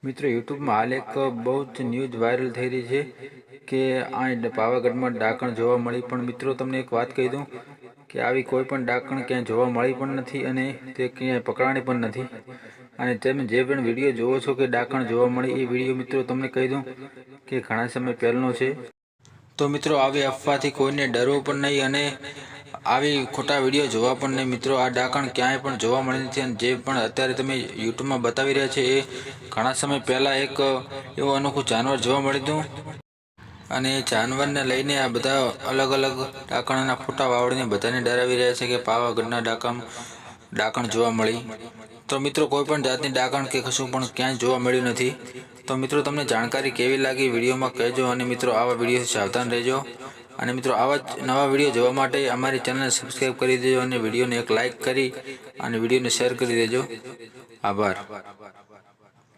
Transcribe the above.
મિત્રો યુટ્યુબમાં હાલ એક બહુ જ ન્યૂઝ વાયરલ થઈ રહી છે કે આ પાવાગઢમાં ડાકણ જોવા મળી, પણ મિત્રો તમને એક વાત કહી દઉં કે આવી કોઈ પણ ડાકણ ક્યાંય જોવા મળી પણ નથી અને તે ક્યાંય પકડાણી પણ નથી। અને તમે જે પણ વિડીયો જોવો છો કે ડાકણ જોવા મળી, એ વિડીયો મિત્રો તમને કહી દઉં કે ઘણા સમય પહેલાંનો છે। તો મિત્રો આવી અફવાથી કોઈને ડરવું પણ નહીં અને આવી ખોટા વિડીયો જોવા પણ નહીં। મિત્રો આ ડાકણ ક્યાંય પણ જોવા મળી નથી અને જે પણ અત્યારે તમે યુટ્યુબમાં બતાવી રહ્યા છે એ ઘણા સમય પહેલાં એક એવું અનોખું જાનવર જોવા મળ્યું હતું અને એ જાનવરને લઈને આ બધા અલગ અલગ ડાકણના ફોટા વાવડીને બધાને ડરાવી રહ્યા છે કે પાવાગઢના ડાકણ જોવા મળી। તો મિત્રો કોઈ પણ જાતની ડાકણ કે કશું પણ ક્યાંય જોવા મળ્યું નથી। તો મિત્રો તમને જાણકારી કેવી લાગી વિડીયોમાં કહેજો અને મિત્રો આવા વિડીયોથી સાવધાન રહેજો અને મિત્રો આવા જ નવા વિડીયો જોવા માટે અમારી ચેનલને સબસ્ક્રાઈબ કરી દેજો અને વિડીયોને એક લાઇક કરી અને વિડીયોને શેર કરી દેજો। આભાર।